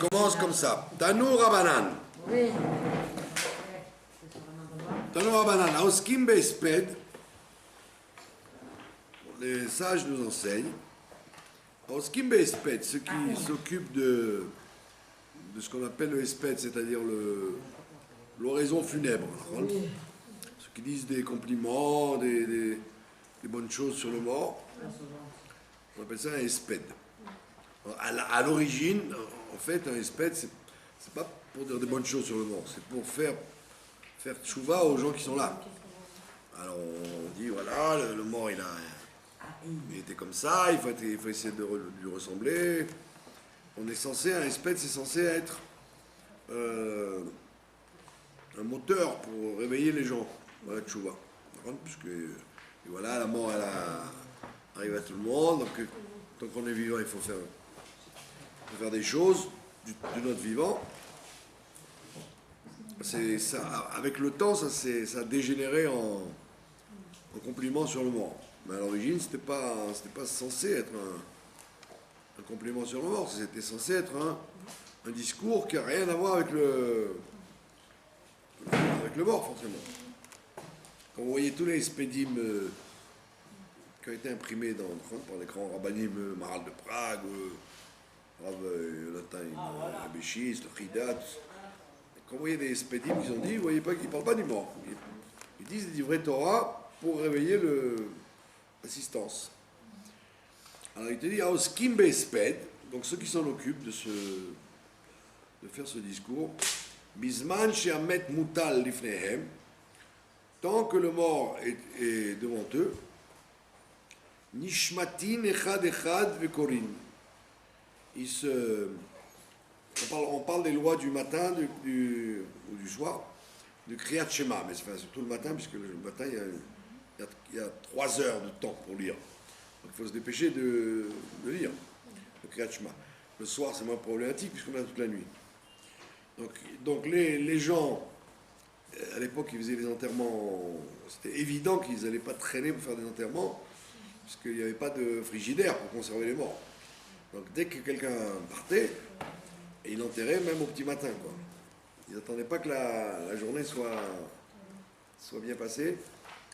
commence comme ça. Tanu Rabanan. Oui. Tanu Rabanan. Aoskim Be'esped. Les sages nous enseignent. Aoskim Be'esped, ceux qui s'occupent de ce qu'on appelle le esped, c'est-à-dire l'oraison funèbre. Ceux qui disent des compliments, des bonnes choses sur le mort. On appelle ça un esped. À l'origine, en fait, un esped, c'est pas pour dire des bonnes choses sur le mort, c'est pour faire tchouva aux gens qui sont là. Alors on dit, voilà, le mort, il était comme ça, il faut essayer de lui ressembler. On est censé, un esped, c'est censé être un moteur pour réveiller les gens, voilà, tchouva. Puisque, et voilà, la mort, arrive à tout le monde, donc tant qu'on est vivant, il faut faire des choses de notre vivant. Ça, avec le temps, ça a dégénéré en compliment sur le mort. Mais à l'origine, c'était pas censé être un compliment sur le mort, c'était censé être un discours qui n'a rien à voir avec le mort, forcément. Quand vous voyez tous les spédim qui ont été imprimés par les grands rabbinim, Maral de Prague, Rav Yonatan Béchis, le Chidat, quand vous voyez des spédim, ils ont dit, vous voyez pas qu'ils ne parlent pas du mort. Ils disent des vrais Torah pour réveiller l'assistance. Alors il te dit, Aoskim Be'esped, donc ceux qui s'en occupent de faire ce discours, Bisman she'amet mutal lifnehem, tant que le mort est devant eux, Nishmatin echad echad vekorin. On parle des lois du matin ou du soir, du Kriyat Shema, mais c'est surtout le matin, puisque le matin, il y a 3 heures de temps pour lire. Donc il faut se dépêcher de lire le Kriyat Shema. Le soir, c'est moins problématique, puisqu'on a toute la nuit. Donc les gens, à l'époque, ils faisaient les enterrements, c'était évident qu'ils n'allaient pas traîner pour faire des enterrements, puisqu'il n'y avait pas de frigidaire pour conserver les morts. Donc dès que quelqu'un partait, il l'enterrait même au petit matin, quoi. Ils n'attendaient pas que la journée soit bien passée.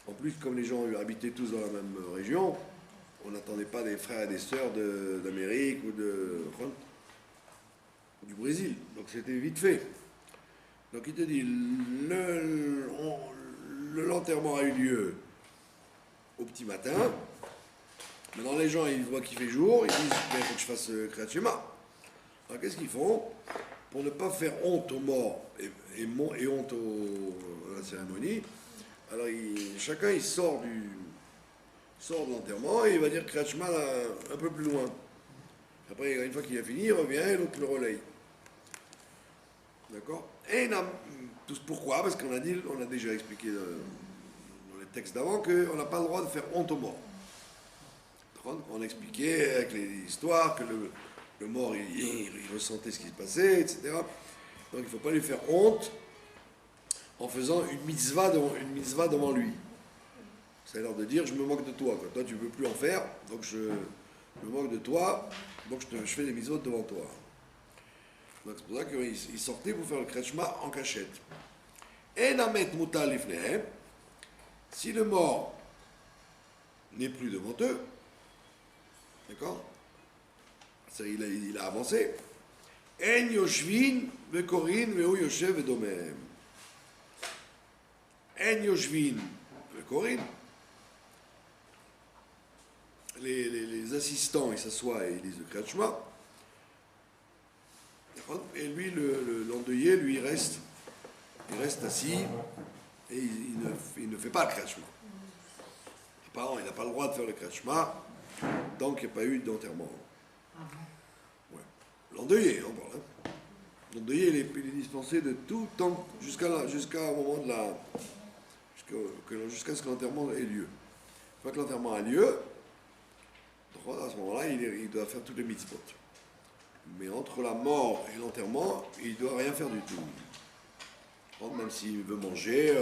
En plus, comme les gens habitaient tous dans la même région, on n'attendait pas des frères et des sœurs d'Amérique ou du Brésil. Donc c'était vite fait. Donc il te dit, l'enterrement a eu lieu au petit matin. Maintenant les gens, ils voient qu'il fait jour, ils disent, il faut que je fasse Kriyat Shema. Alors qu'est-ce qu'ils font? Pour ne pas faire honte aux morts et honte à la cérémonie, alors chacun il sort de l'enterrement et il va dire Kriyat Shema un peu plus loin. Après, une fois qu'il a fini, il revient et l'autre le relaye. D'accord? Et pourquoi? Parce qu'on a déjà expliqué dans les textes d'avant qu'on n'a pas le droit de faire honte aux morts. On expliquait avec les histoires que le mort, il ressentait ce qui se passait, etc. Donc il ne faut pas lui faire honte en faisant une mitzvah devant lui. C'est-à-dire de dire, je me moque de toi. Toi, tu ne peux plus en faire, donc je me moque de toi, donc je fais des mitzvot devant toi. Donc c'est pour ça qu'il sortait pour faire le Kriyat Shema en cachette. Et namet mutal lifnehem, si le mort n'est plus devant eux, d'accord? Il a avancé. En yoshvin vekorin vehu yoshev vedomehem. En yoshvin vekorin. Les assistants, ils s'assoient et ils lisent le Kriyat Shema. Et lui, l'endeuillé, lui, il reste assis et il ne fait pas le Kriyat Shema. Il n'a pas le droit de faire le Kriyat Shema, donc il n'y a pas eu d'enterrement. Ouais. L'endeuillé, on parle. L'endeuillé, il est dispensé de tout temps jusqu'à un moment jusqu'à ce que l'enterrement ait lieu. Une fois que l'enterrement a lieu, à ce moment-là, il doit faire toutes les mitzvot. Mais entre la mort et l'enterrement, il ne doit rien faire du tout. Même s'il veut manger,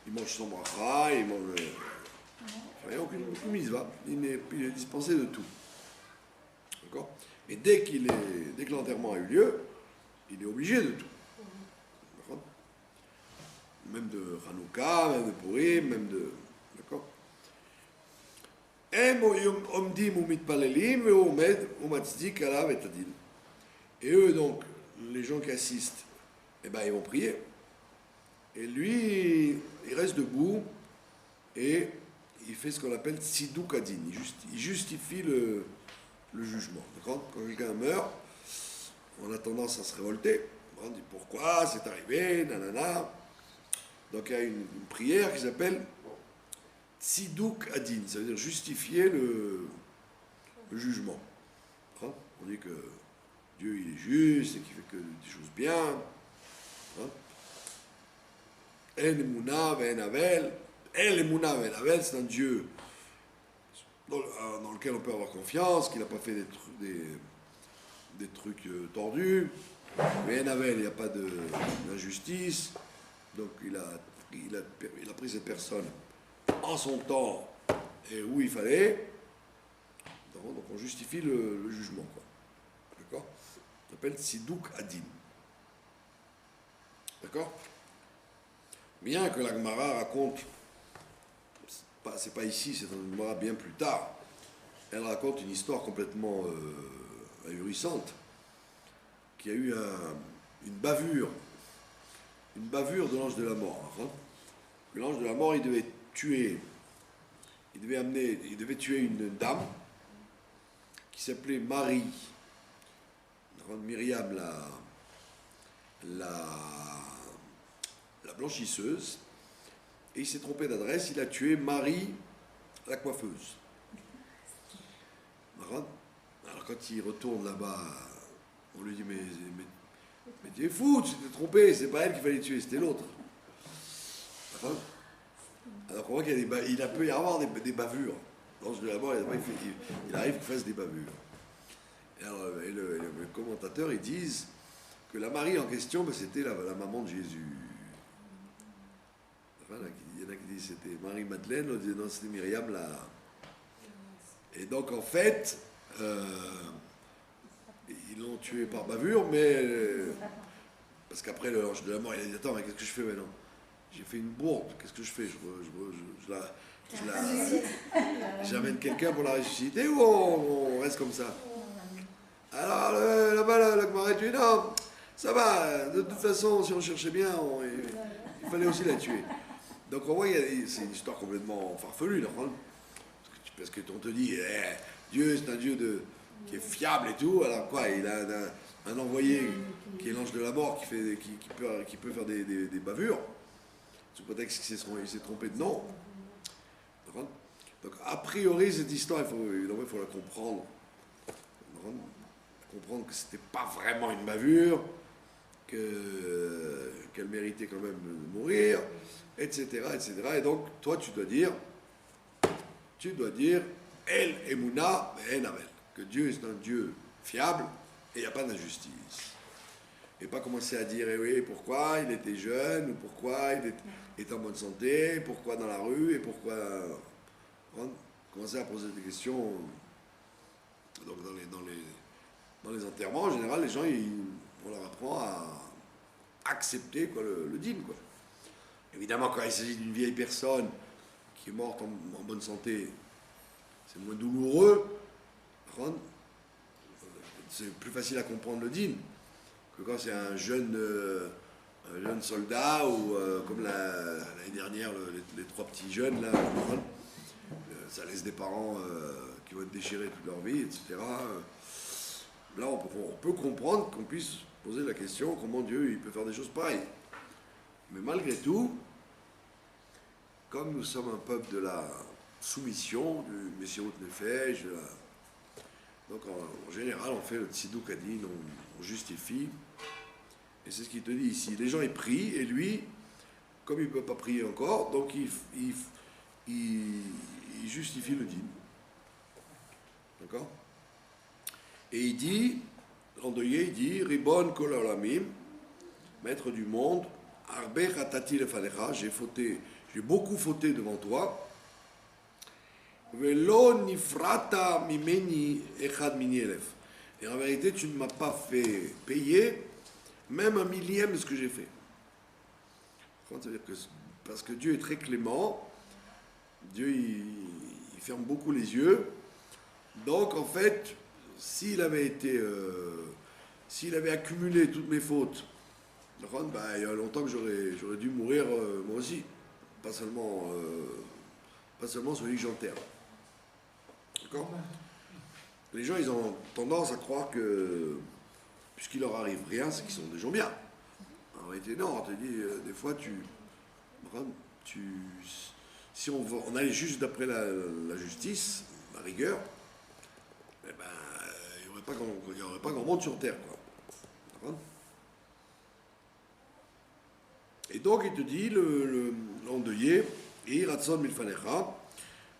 il mange son bracha, il mange... Il n'y a aucune mitzvah. Il est dispensé de tout. D'accord? Et dès que l'enterrement a eu lieu, il est obligé de tout. D'accord? Même de Hanouka, même de Purim, même de... D'accord? Et eux, donc, les gens qui assistent, eh ben, ils vont prier. Et lui, il reste debout et il fait ce qu'on appelle Tziduk Adin. Il justifie le jugement. Quand quelqu'un meurt, on a tendance à se révolter. On dit pourquoi c'est arrivé, nanana. Donc il y a une prière qui s'appelle Tziduk Adin, ça veut dire justifier le jugement. On dit que Dieu il est juste et qu'il fait que des choses bien. El Emuna Ben Avel. El Emuna Ben Avel, c'est un Dieu dans lequel on peut avoir confiance, qu'il n'a pas fait des trucs tordus. Mais Avel, il n'y a pas d'injustice. Donc il a pris cette personne en son temps et où il fallait. Donc on justifie le jugement. Quoi. D'accord? Ça s'appelle Tziduk Adin. D'accord? Bien que la Gemara raconte, c'est pas ici, c'est dans une Gemara bien plus tard, elle raconte une histoire complètement ahurissante, qu'il y a eu une bavure de l'ange de la mort. Hein. L'ange de la mort, il devait tuer une dame qui s'appelait Marie, Myriam la blanchisseuse, et il s'est trompé d'adresse, il a tué Marie la coiffeuse. Alors quand il retourne là-bas, on lui dit mais tu es fou, tu t'es trompé, c'est pas elle qu'il fallait tuer, c'était l'autre. Alors on voit qu'il peut y avoir des bavures. L'ange de la mort, il arrive qu'il fasse des bavures. Et le commentateur, ils disent que la Marie en question, c'était la maman de Jésus. Il y en a qui disent c'était Marie-Madeleine, l'autre dit non, c'était Myriam là. Et donc en fait, ils l'ont tué par bavure, mais parce qu'après l'ange de la mort, il a dit attends, mais qu'est-ce que je fais maintenant? J'ai fait une bourde, qu'est-ce que je fais? J'amène quelqu'un pour la ressusciter ou on reste comme ça? Alors là-bas, la Gemara dit non, ça va, de toute façon, si on cherchait bien, il fallait aussi la tuer. Donc on voit, c'est une histoire complètement farfelue, là, parce que on te dit, Dieu c'est un Dieu qui est fiable et tout, alors quoi, il a un envoyé qui est l'ange de la mort qui peut faire des bavures, sous prétexte qu'il s'est trompé de nom. Donc a priori cette histoire, il faut la comprendre. Comprendre que c'était pas vraiment une bavure, qu'elle méritait quand même de mourir, etc., etc. Et donc, toi, tu dois dire, El Emuna Ben Avel, que Dieu est un Dieu fiable et il n'y a pas d'injustice. Et pas commencer à dire, oui, pourquoi il était jeune, ou pourquoi il est en bonne santé, pourquoi dans la rue, et pourquoi... Commencer à poser des questions. Donc, dans les enterrements, en général, les gens, on leur apprend à accepter quoi, le dîme. Quoi. Évidemment, quand il s'agit d'une vieille personne qui est morte en bonne santé, c'est moins douloureux. C'est plus facile à comprendre le dîme que quand c'est un jeune soldat ou comme l'année dernière, les trois petits jeunes, là, ça laisse des parents qui vont être déchirés toute leur vie, etc. Là, on peut comprendre qu'on puisse poser la question comment Dieu il peut faire des choses pareilles. Mais malgré tout, comme nous sommes un peuple de la soumission, du Messirut Nefesh, donc en général, on fait le Tziduk Adin, on justifie. Et c'est ce qu'il te dit ici. Les gens, ils prient, et lui, comme il ne peut pas prier encore, donc il justifie le dîme. D'accord? Et il dit, l'endeuillé, il dit, Ribon kol olamim, maître du monde, Arbe chatati lefanecha, j'ai beaucoup fauté devant toi. Velo nifrata mimeni echad mini elef. Et en vérité, tu ne m'as pas fait payer même un millième de ce que j'ai fait. C'est-à-dire que, parce que Dieu est très clément, Dieu il ferme beaucoup les yeux. Donc en fait, s'il avait accumulé toutes mes fautes, bah, il y a longtemps que j'aurais dû mourir moi aussi, pas seulement celui que j'enterre. D'accord? Les gens, ils ont tendance à croire que, puisqu'il leur arrive rien, c'est qu'ils sont des gens bien. En réalité, non, on te dit, des fois, si on allait juste d'après la justice, la rigueur, eh ben, il n'y aurait pas grand monde sur Terre, quoi. D'accord? Et donc, il te dit, l'endeuillé, Iratson milfanecha,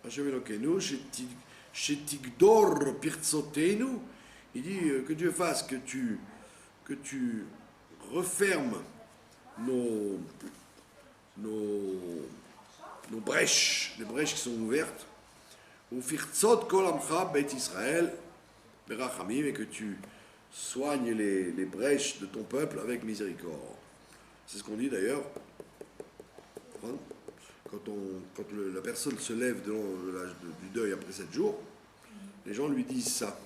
Hashem Elokeinu, Shetigdor Pirtsotenu, il dit que Dieu fasse que tu refermes nos brèches, les brèches qui sont ouvertes, ou Firtzot Kolamcha Bet Israël, Berachamim, et que tu soignes les brèches de ton peuple avec miséricorde. C'est ce qu'on dit d'ailleurs. Quand la personne se lève de l'âge du deuil après 7 jours, les gens lui disent ça.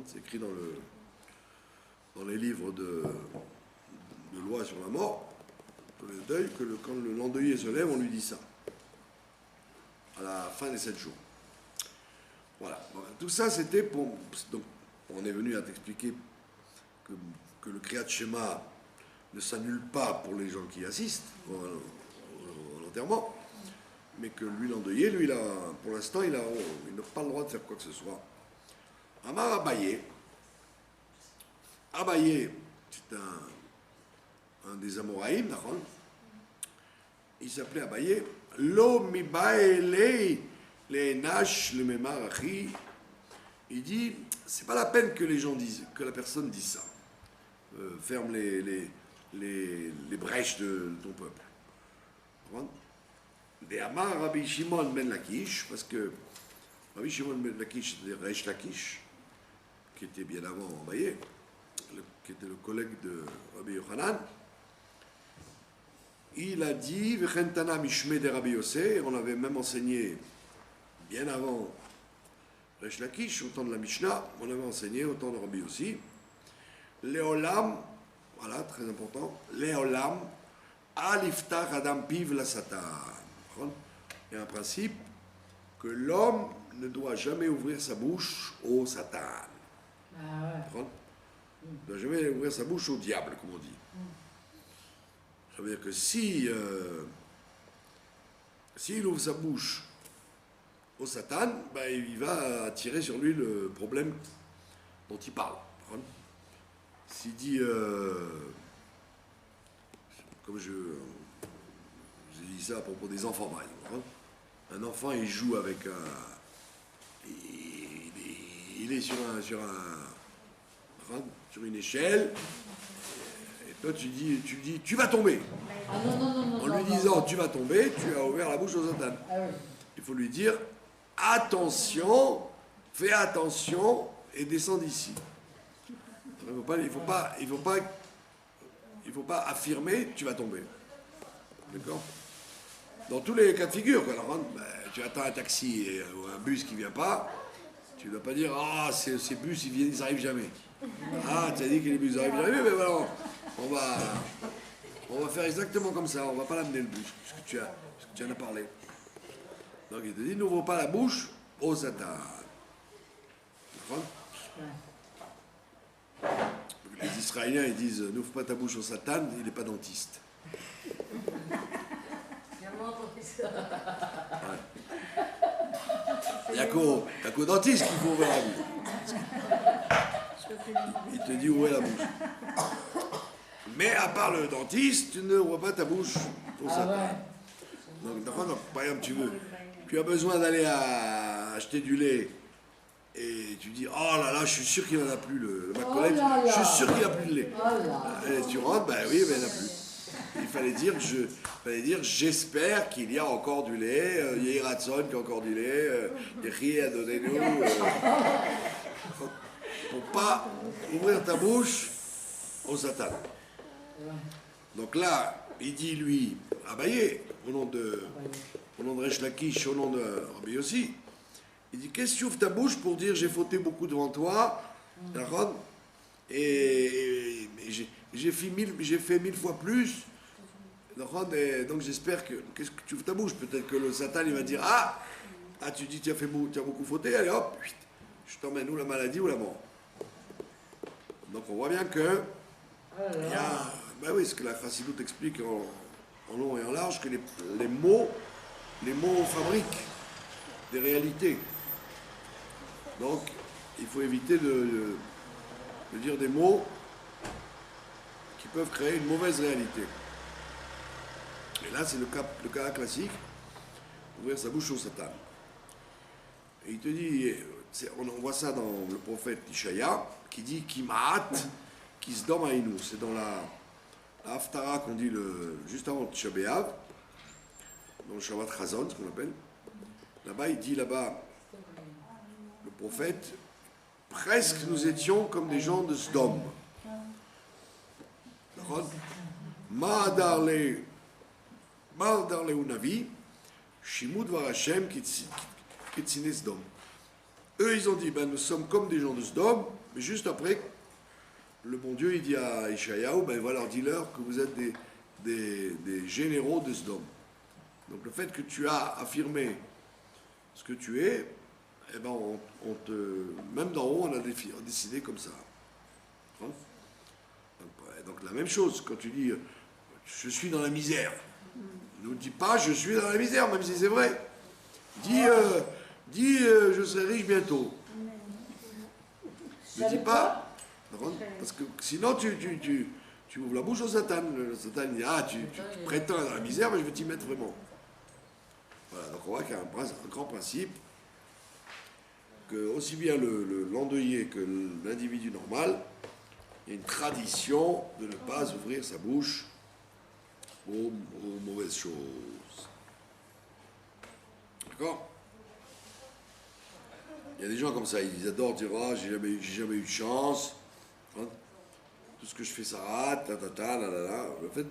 C'est écrit dans les livres de loi sur la mort, pour le deuil, que quand l'endeuillé se lève, on lui dit ça. À la fin des 7 jours. Voilà. Tout ça, c'était pour... Donc, on est venu à t'expliquer que le Kriyat Shema ne s'annule pas pour les gens qui assistent au enterrement, mais que lui, l'endeuillé, lui, pour l'instant, il n'a pas le droit de faire quoi que ce soit. Amar Abaye. Abaye, c'est un des Amoraïm, d'accord? Il s'appelait Abaye. Lo mibaele le nash le memarachi. Il dit, c'est pas la peine que les gens disent, que la personne dise ça. Ferme les brèches de ton peuple. Des Amar Rabbi Shimon ben Lakish, parce que Rabbi Shimon ben Lakish, c'était Reish Lakish, qui était bien avant Abaye, qui était le collègue de Rabbi Yochanan. Il a dit, Vechentana Mishme de Rabbi Yossé, on avait même enseigné bien avant Reish Lakish, au temps de la Mishnah, on avait enseigné au temps de Rabbi Yossi, Léolam, voilà, très important, Léolam, Aliftach Adam Piv la Satan. Il y a un principe que l'homme ne doit jamais ouvrir sa bouche au Satan. Ah ouais. Il ne doit jamais ouvrir sa bouche au diable, comme on dit. Ça veut dire que s'il ouvre sa bouche au Satan, ben, il va attirer sur lui le problème dont il parle. S'il dit, comme j'ai dit ça à propos des enfants, par exemple, un enfant il joue avec il est sur une échelle, et toi tu dis tu vas tomber. Ah, non, en lui disant tu vas tomber, tu as ouvert la bouche au Satan. Ah, oui. Il faut lui dire attention, fais attention et descends d'ici. Il ne faut pas affirmer tu vas tomber. D'accord? Dans tous les cas de figure, quoi. Alors, ben, tu attends un taxi ou un bus qui ne vient pas, tu ne dois pas dire ah, ces bus ils n'arrivent jamais. Ah, tu as dit que les bus n'arrivent jamais, mais voilà, on va faire exactement comme ça, on ne va pas l'amener le bus, parce que tu en as parlé. Donc il te dit n'ouvre pas la bouche au Satan. D'accord? Les Israéliens ils disent n'ouvre pas ta bouche au Satan, il n'est pas dentiste. Ouais. Il n'y a qu'au dentiste qu'il faut ouvrir la bouche. Il te dit ouvrez la bouche. Mais à part le dentiste, tu n'ouvres pas ta bouche au Satan. Donc, par exemple, tu as besoin d'aller acheter du lait et tu dis oh là là, je suis sûr qu'il n'en a plus le collègue, je suis sûr qu'il n'a plus de lait. Et tu rentres, ben oui, mais il n'y en a plus. Il fallait dire j'espère qu'il y a encore du lait, il y a Ratson qui a encore du lait, Yehi, donnez-nous. pour pas ouvrir ta bouche au Satan. Donc là, il dit lui, Abaye, au nom de Resh Lakish, au nom de Rabbi Yossi, il dit, qu'est-ce que tu ouvres ta bouche pour dire j'ai fauté beaucoup devant toi, et j'ai fait 1000 fois plus, et donc j'espère que, qu'est-ce que tu ouvres ta bouche? Peut-être que le Satan il va dire, tu dis tu as beaucoup fauté, allez hop, je t'emmène ou la maladie ou la mort. Donc on voit bien que, il y a, ben oui, ce que la Chassidoute explique en long et en large, que les mots fabriquent des réalités. Donc, il faut éviter de dire des mots qui peuvent créer une mauvaise réalité. Et là, c'est le cas classique, ouvrir sa bouche au Satan. Et il te dit, on voit ça dans le prophète Ishaïa, qui dit « Kimaat, Kisdom Aïnou ». C'est dans la Haftara qu'on dit juste avant Tisha B'Av, dans le Shabbat Chazon, ce qu'on appelle. Là-bas, il dit le prophète, presque nous étions comme des gens de Sdom. D'accord? Ma'adarle unavi, shimud varachem kitsine Sdom. Eux, ils ont dit, nous sommes comme des gens de Sdom, mais juste après, le bon Dieu, il dit à Ishaïaou, voilà, dis-leur que vous êtes des généraux de Sdom. Donc le fait que tu as affirmé ce que tu es, même d'en haut, on a décidé comme ça. Donc la même chose, quand tu dis je suis dans la misère, ne dis pas je suis dans la misère, même si c'est vrai. Dis je serai riche bientôt. Ne dis pas, parce que sinon tu ouvres la bouche au Satan. Le Satan dit tu prétends dans la misère, mais je vais t'y mettre vraiment. Voilà, donc on voit qu'il y a un grand principe, que aussi bien l'endeuillé que l'individu normal, il y a une tradition de ne pas ouvrir sa bouche aux mauvaises choses. D'accord? Il y a des gens comme ça, ils adorent dire j'ai jamais eu de chance, tout ce que je fais ça rate, Le fait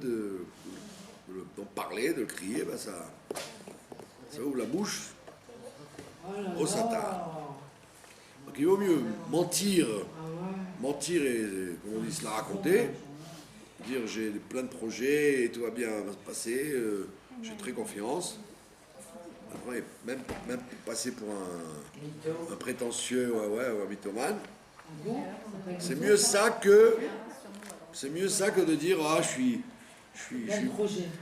d'en parler, de le crier, ça ouvre la bouche au Satan. Donc il vaut mieux mentir et, comme on dit, se la raconter, dire j'ai plein de projets et tout va bien se passer, j'ai très confiance. Après, même passer pour un prétentieux ou un mythomane, c'est mieux ça que de dire je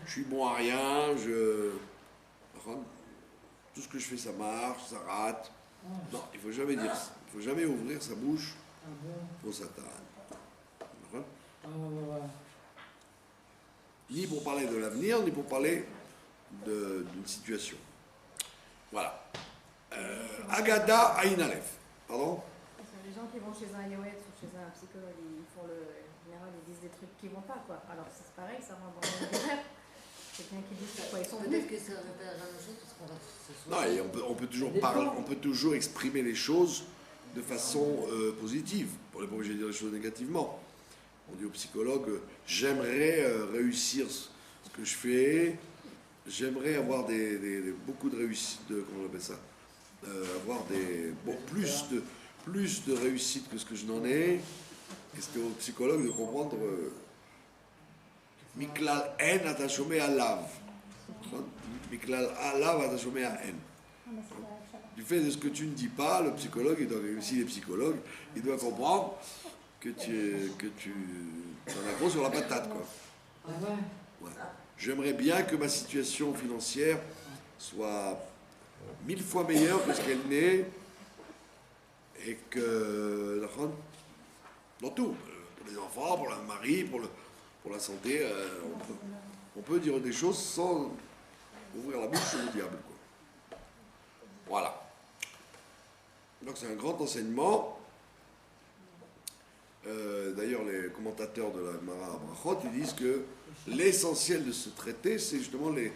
suis bon à rien, tout ce que je fais ça marche, ça rate. Non, il ne faut jamais dire ça. Il ne faut jamais ouvrir sa bouche au Satan. Ni pour parler de l'avenir, ni pour parler d'une situation. Voilà. Agada Aïn Aleph. Pardon? Les gens qui vont chez un yoète ou chez un psychologue, ils font en général, ils disent des trucs qui vont pas, quoi. Alors c'est pareil, ça rentre dans le même rêve. Quelqu'un qui dit pourquoi ils sont venus. Peut-être que ça répète la même chose parce qu'on va ce soir. Non, et on peut toujours parler, on peut toujours exprimer les choses de façon positive. On n'est pas obligé de dire les choses négativement. On dit au psychologue, j'aimerais réussir ce que je fais, j'aimerais avoir beaucoup de réussite, comment on appelle ça, avoir plus de réussite que ce que je n'en ai. Et c'est au psychologue de comprendre Miklal en atachomé à lave. Miklal à lave atachomé à en. Du fait de ce que tu ne dis pas, le psychologue, s'il est psychologue, il doit comprendre que tu en as gros sur la patate, quoi. Ouais. J'aimerais bien que ma situation financière soit 1000 fois meilleure que ce qu'elle n'est, et que dans tout, pour les enfants, pour le mari, pour la santé, on peut dire des choses sans ouvrir la bouche au diable, quoi. Voilà. Donc c'est un grand enseignement. D'ailleurs, les commentateurs de la Gemara Brachot, ils disent que l'essentiel de ce traité, c'est justement les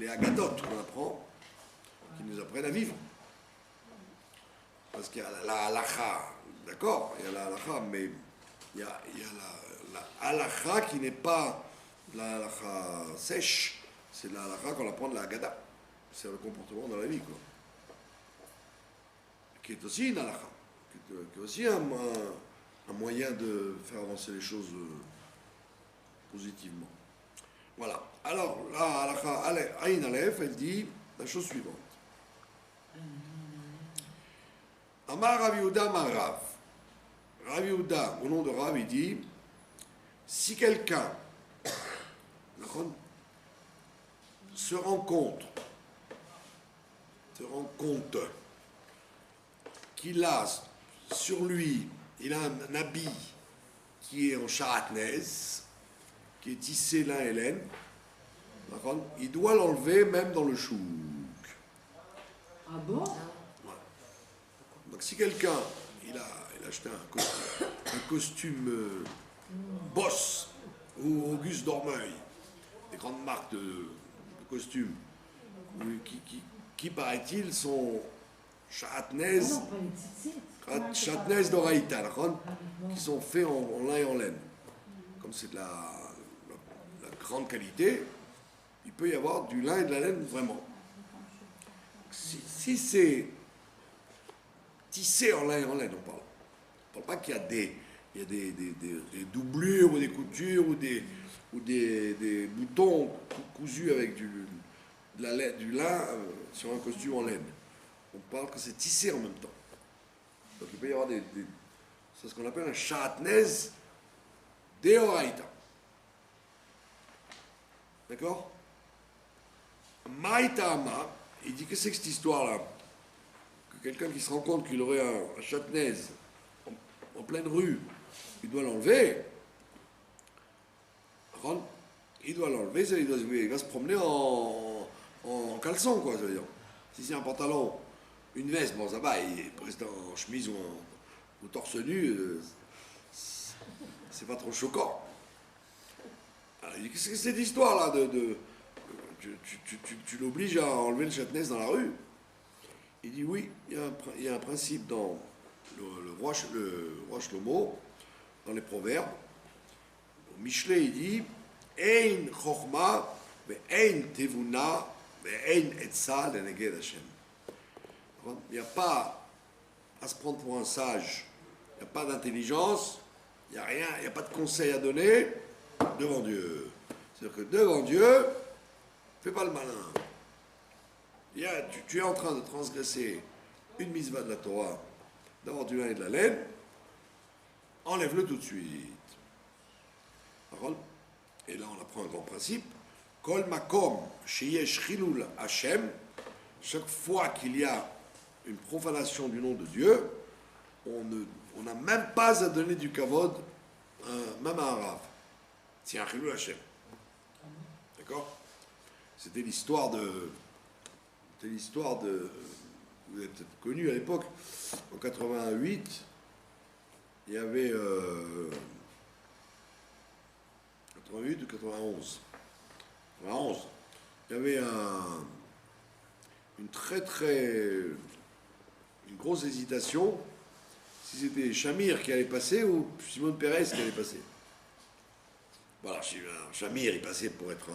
agadotes qu'on apprend, qui nous apprennent à vivre. Parce qu'il y a la halacha, d'accord, il y a la halakha, mais il y a la halakha qui n'est pas la halakha sèche, c'est la halakha qu'on apprend de la Haggadah. C'est le comportement dans la vie, quoi. Qui est aussi une halakha, qui est aussi un moyen de faire avancer les choses positivement. Voilà. Alors, la halakha Aïn Aleph, elle dit la chose suivante. Amar Rav Yehuda Amar Rav. Rav Yehuda, au nom de Rav, il dit si quelqu'un se rend compte qu'il a sur lui, il a un habit qui est en sharatnez, qui est tissé lin et laine, il doit l'enlever même dans le chouk. Ah bon? Donc si quelqu'un, il a acheté un costume Boss ou Auguste Dormeuil, des grandes marques de costumes, qui paraît-il sont sharatnez d'Oraïta, qui sont faits en lin et en laine. Comme c'est de la grande qualité, il peut y avoir du lin et de la laine vraiment. Si c'est tissé en lin et en laine, on parle. On ne parle pas qu'il y a des doublures ou des coutures ou des boutons cousus avec du lin sur un costume en laine. On parle que c'est tissé en même temps. Donc il peut y avoir c'est ce qu'on appelle un sharatnez deoraita. D'accord? Maïtama, il dit que c'est que cette histoire-là, que quelqu'un qui se rend compte qu'il aurait un sharatnez en pleine rue, il doit l'enlever. Il doit l'enlever, il va se promener en caleçon, quoi, ça veut dire. Si c'est un pantalon, une veste, bon, ça va, il reste en chemise ou torse nu, c'est pas trop choquant. Alors, il dit que c'est cette histoire-là tu l'obliges à enlever le sharatnez dans la rue. Il dit oui, il y a un principe dans le roi Shlomo, dans les proverbes. Au Michelet, il dit Ein chokhma ve'ein tevuna ve'ein etza leneged Hashem. Il n'y a pas à se prendre pour un sage, il n'y a pas d'intelligence, il n'y a rien, il n'y a pas de conseil à donner devant Dieu. C'est-à-dire que devant Dieu, fais pas le malin. Tu es en train de transgresser une mitzvah de la Torah, d'avoir du lin et de la laine, enlève-le tout de suite. Et là, on apprend un grand principe. Kol makom sheyesh chilul Hashem, chaque fois qu'il y a une profanation du nom de Dieu, on n'a même pas à donner du kavod, même à un rave. C'est un chilul Hashem. D'accord? C'était l'histoire de. Vous avez peut-être connu à l'époque, en 88, il y avait 88 ou 91. 91. Il y avait une grosse hésitation si c'était Shamir qui allait passer ou Shimon Peres qui allait passer. Voilà, Shamir, il passait pour être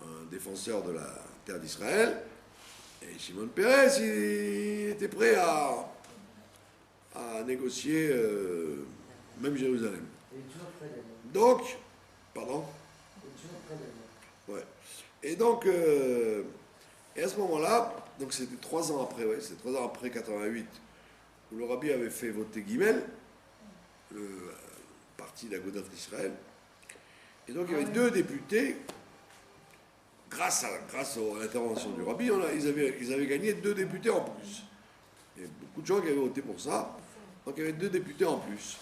un défenseur de la terre d'Israël, et Shimon Peres, il était prêt à négocier même Jérusalem. Donc, pardon? Ouais. Et donc, et à ce moment-là, donc c'était 3 ans après, ouais, c'est 3 ans après 88, où le rabbi avait fait voter Guimel, le parti d'Agudat Israël. Et donc il y avait 2 députés, grâce à l'intervention du rabbi, ils avaient gagné 2 députés en plus. Il y avait beaucoup de gens qui avaient voté pour ça, donc il y avait 2 députés en plus.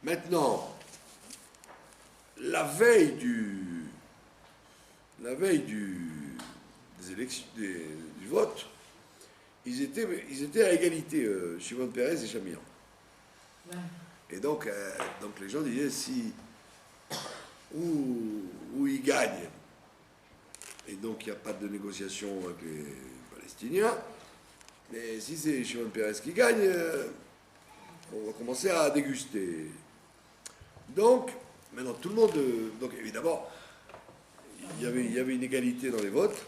Maintenant, la veille du vote, ils étaient à égalité, Shimon Peres et Shamir. Ouais. Et donc les gens disaient où ils gagnent, et donc il n'y a pas de négociation avec les Palestiniens, mais si c'est Shimon Peres qui gagne, on va commencer à déguster. Donc, maintenant, tout le monde... donc, évidemment, il y avait une égalité dans les votes.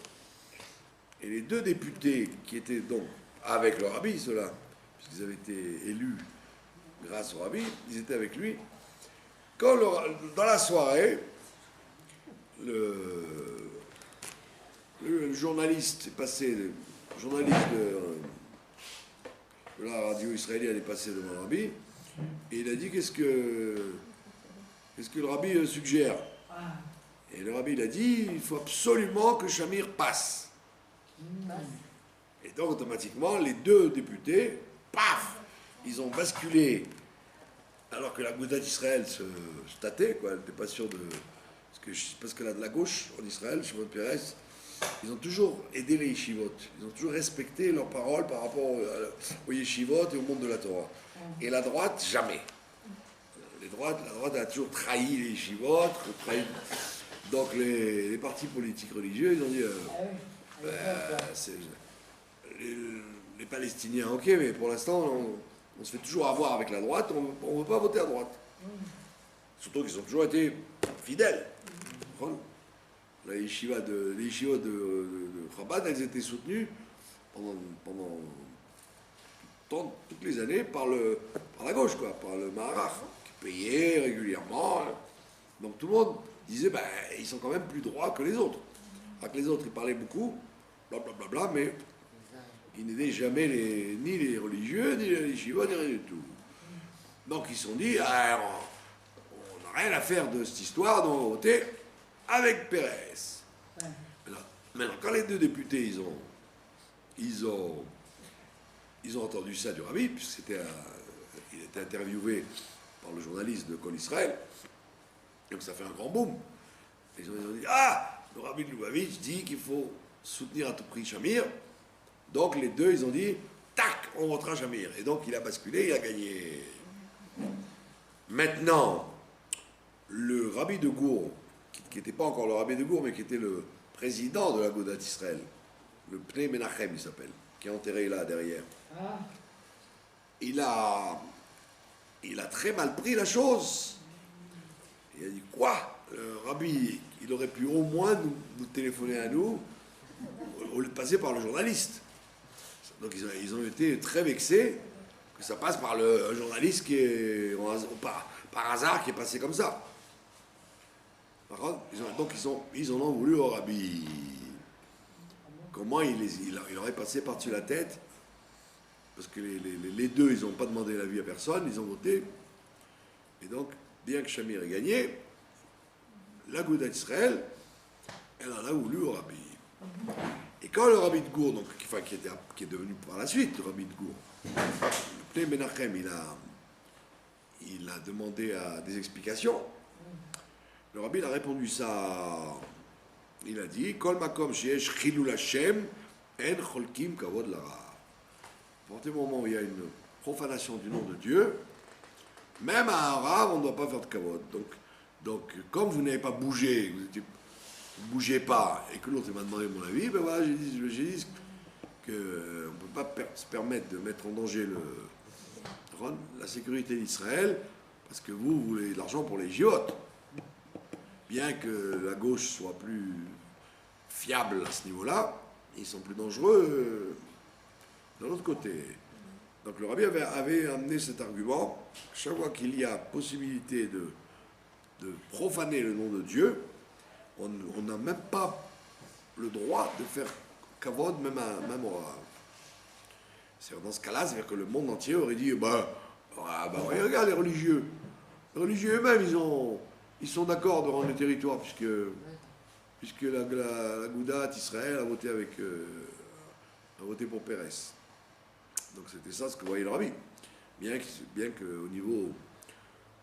Et les deux députés qui étaient donc avec le rabbi, ceux-là, puisqu'ils avaient été élus grâce au rabbi, ils étaient avec lui. Quand dans la soirée, le journaliste est passé, le journaliste de la radio israélienne est passé devant le rabbi, et il a dit qu'est-ce que le rabbi suggère. Et le rabbi il a dit il faut absolument que Shamir passe. Et donc automatiquement les deux députés, paf, ils ont basculé, alors que la Gouda d'Israël se tâtait, quoi, elle n'était pas sûre de... Parce que la gauche en Israël, Shimon Peres, ils ont toujours aidé les yeshivot. Ils ont toujours respecté leurs paroles par rapport aux yeshivot et au monde de la Torah. Et la droite, jamais. La droite a toujours trahi les yeshivot. Donc les partis politiques religieux, ils ont dit... les Palestiniens, ok, mais pour l'instant, on se fait toujours avoir avec la droite, on ne veut pas voter à droite. Surtout qu'ils ont toujours été fidèles. Les yeshivot de Chabad, elles étaient soutenues pendant toutes les années par la gauche, quoi, par le Maharach, qui payait régulièrement. Donc tout le monde disait, ben, ils sont quand même plus droits que les autres. Alors que les autres, ils parlaient beaucoup, blablabla, mais ils n'aidaient jamais ni les religieux, ni les yeshivot, ni rien du tout. Donc ils se sont dit, ah, on n'a rien à faire de cette histoire, donc on va voter avec Pérez. Maintenant, quand les deux députés, ils ont entendu ça du rabbi, puisqu'il était interviewé par le journaliste de Kol Israël, donc ça fait un grand boom. Ils ont dit, ah, le rabbi de Lubavitch dit qu'il faut soutenir à tout prix Shamir. Donc les deux, ils ont dit, tac, on votera Shamir. Et donc il a basculé, il a gagné. Maintenant, le rabbi de Gour, qui n'était pas encore le rabbi de Gour, mais qui était le président de la Gouda d'Israël, le Pnei Menachem, il s'appelle, qui est enterré là, derrière. Il a très mal pris la chose. Il a dit, quoi? Le rabbi, il aurait pu au moins nous téléphoner à nous, au lieu de passer par le journaliste. Donc ils ont été très vexés que ça passe par le journaliste qui est, par hasard, qui est passé comme ça. Par contre, ils en ont voulu au rabbi. Comment il aurait passé par-dessus la tête? Parce que les deux, ils n'ont pas demandé l'avis à personne, ils ont voté. Et donc, bien que Shamir ait gagné, la Gouda d'Israël, elle en a voulu au rabbi. Et quand le rabbi de Gour, donc, qui est devenu par la suite le rabbi de Gour, le Pnei Menachem, il a demandé des explications. Le rabbi il a répondu ça. Il a dit Kol makom sheyesh chilul Hashem en cholkim kavod lara. À partir du moment où il y a une profanation du nom de Dieu, même à un rave, on ne doit pas faire de kavod. Donc, comme vous n'avez pas bougé, vous ne bougez pas, et que l'autre m'a demandé mon avis, ben voilà, j'ai dit qu'on ne peut pas se permettre de mettre en danger la sécurité d'Israël, parce que vous voulez de l'argent pour les giotes. Bien que la gauche soit plus fiable à ce niveau-là, ils sont plus dangereux de l'autre côté. Donc le rabbi avait amené cet argument. Chaque fois qu'il y a possibilité de profaner le nom de Dieu, on n'a même pas le droit de faire kavod même au rav. Dans ce cas-là, c'est-à-dire que le monde entier aurait dit regarde les religieux. Les religieux eux-mêmes, ils sont d'accord de rendre le territoire, puisque la Gouda d'Israël a voté pour Pérez. Donc c'était ça ce que voyait le rabbi. Bien qu'au niveau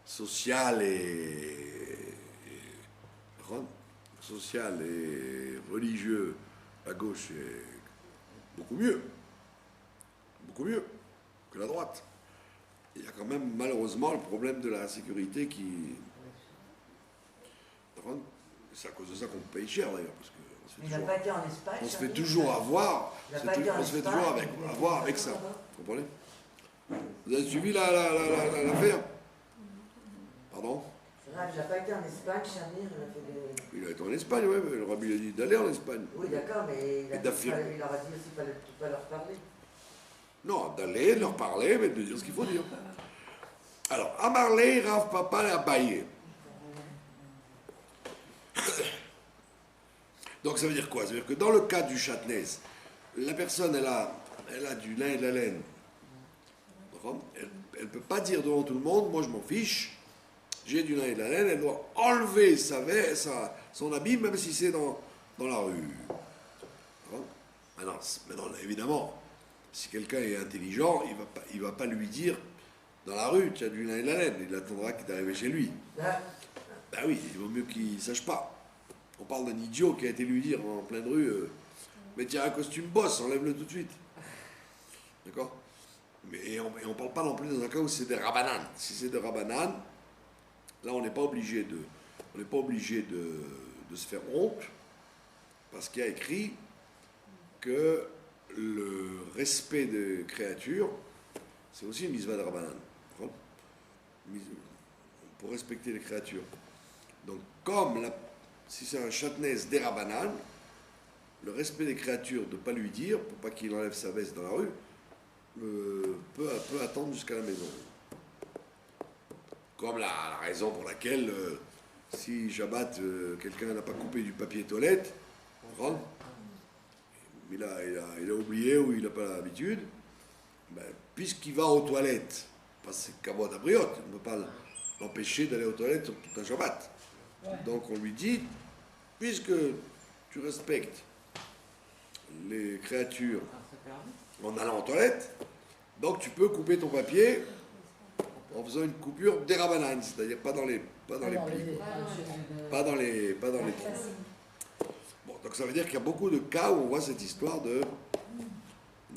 social et religieux, la gauche est beaucoup mieux que la droite. Il y a quand même malheureusement le problème de la sécurité qui... C'est à cause de ça qu'on paye cher d'ailleurs, parce que Il n'a pas été en Espagne. on se fait toujours avoir, avec ça, vous comprenez? Vous avez suivi l'affaire? Pardon? Rav, il n'a pas été en Espagne, Shamir, il a fait des... Il a été en Espagne, oui, mais le rabbi lui a dit d'aller en Espagne. Oui, d'accord, mais il, Et d'affirmer. il leur a dit aussi qu'il ne fallait pas leur parler. Non, d'aller, de leur parler, mais de dire ce qu'il faut dire. Alors, Amarley, Rav Papa et Abaye. Donc ça veut dire quoi? Ça veut dire que dans le cas du châtenez, la personne, elle a du lin et de la laine. Elle ne peut pas dire devant tout le monde, moi je m'en fiche, j'ai du lin et de la laine, elle doit enlever son habit, même si c'est dans la rue. Maintenant, évidemment, si quelqu'un est intelligent, il va pas lui dire dans la rue, tu as du lin et de la laine, il attendra qu'il est arrivé chez lui. Ben oui, il vaut mieux qu'il ne sache pas. On parle d'un idiot qui a été lui dire en pleine rue, mais tiens un costume boss, enlève-le tout de suite. D'accord? Et on ne parle pas non plus dans un cas où c'est des rabananes. Si c'est des rabananes, là on n'est pas obligé de se faire honte, parce qu'il y a écrit que le respect des créatures, c'est aussi une mitzvah de rabbanan. Pour respecter les créatures. Donc si c'est un châtenez des rabbanan, le respect des créatures, de ne pas lui dire, pour pas qu'il enlève sa veste dans la rue, peut attendre jusqu'à la maison. Comme la raison pour laquelle, si Shabbat, quelqu'un n'a pas coupé du papier toilette, il a oublié ou il n'a pas l'habitude, ben, puisqu'il va aux toilettes, parce que c'est kavod abriot, on ne peut pas l'empêcher d'aller aux toilettes sur tout un Shabbat. Donc on lui dit, puisque tu respectes les créatures en allant aux toilettes, donc tu peux couper ton papier en faisant une coupure des rabananes, c'est-à-dire pas dans les plis, pas dans les trous. Bon, donc ça veut dire qu'il y a beaucoup de cas où on voit cette histoire de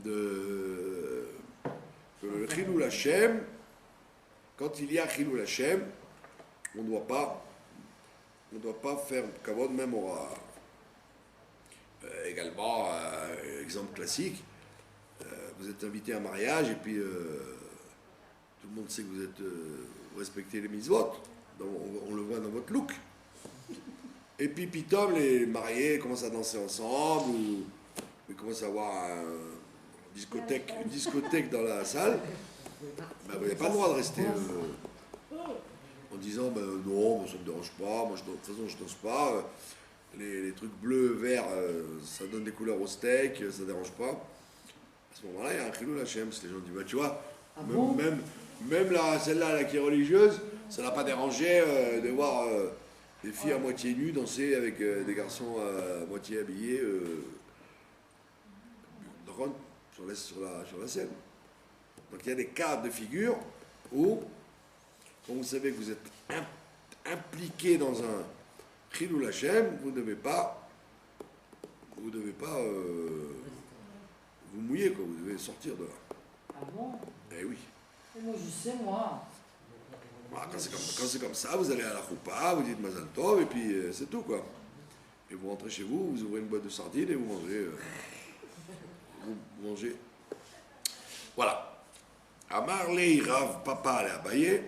le Chilul Hashem. Quand il y a Chilul Hashem, on ne doit pas faire kavod même au Rav. Également, exemple classique, vous êtes invité à un mariage et puis tout le monde sait que vous respectez les mitzvot, donc on le voit dans votre look. Et puis pitom, les mariés commencent à danser ensemble, ou ils commencent à avoir une discothèque dans la salle. Ben, vous n'avez pas le droit de rester en disant non, ça ne me dérange pas, moi de toute façon je ne danse pas. Les trucs bleus, verts, ça donne des couleurs au steak, ça ne dérange pas. À ce moment-là, il y a un Chilul Hashem. Si les gens disent, bah, tu vois, même celle-là là, qui est religieuse, ça n'a pas dérangé de voir des filles à moitié nues danser avec des garçons à moitié habillés sur la scène. Donc il y a des cas de figure où, quand vous savez que vous êtes impliqué dans un Chilul Hashem, vous ne devez pas vous mouiller, quoi. Vous devez sortir de là. Ah bon? Eh oui. Et moi, je sais, moi. Voilà, quand c'est comme ça, vous allez à la choupa, vous dites Mazal Tov, et puis c'est tout, quoi. Et vous rentrez chez vous, vous ouvrez une boîte de sardines et vous mangez. Vous mangez. Voilà. Amar Lei Rav Papa et Abaye.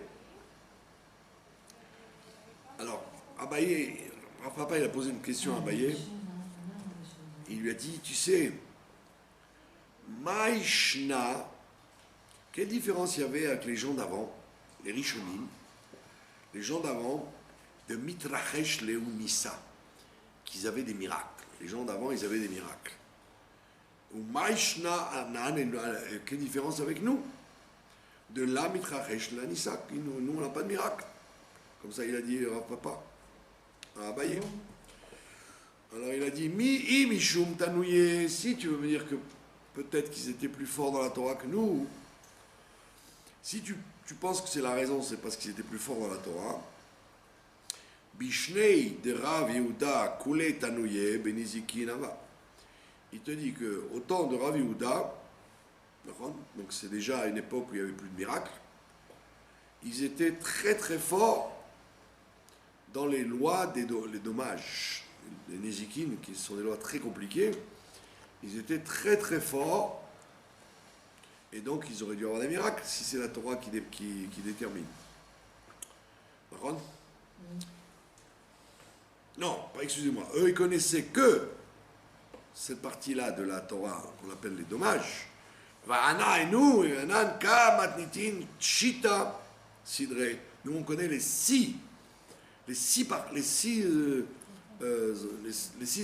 Alors, Abaye, Rav Papa, il a posé une question à Abaye. Il lui a dit, tu sais, Maïshna, quelle différence il y avait avec les gens d'avant, les Rishonim, les gens d'avant, de Mitrachesh Leunissa, qu'ils avaient des miracles. Les gens d'avant, ils avaient des miracles. Ou Maïshna Anan, quelle différence avec nous? De la Mitrachesh Leunissa, nous on n'a pas de miracle. Comme ça, il a dit Rav Papa à Abaye. Alors il a dit Mi Mishum Tanouye, si tu veux me dire que peut-être qu'ils étaient plus forts dans la Torah que nous, si tu penses que c'est la raison, c'est parce qu'ils étaient plus forts dans la Torah. Bishnei de Rav Yehuda Kule Tanouye Beniziki Nava. Il te dit que au temps de Rav Yehuda, donc c'est déjà à une époque où il n'y avait plus de miracles, ils étaient très très forts dans les lois les dommages. Les Nézikin, qui sont des lois très compliquées, ils étaient très très forts Et donc, ils auraient dû avoir des miracles si c'est la Torah qui détermine. D'accord? Non, excusez-moi. Eux, ils connaissaient que cette partie-là de la Torah qu'on appelle les dommages. Va'ana et nous, Anan ka matnitin shita sidre. Nous, on connaît les six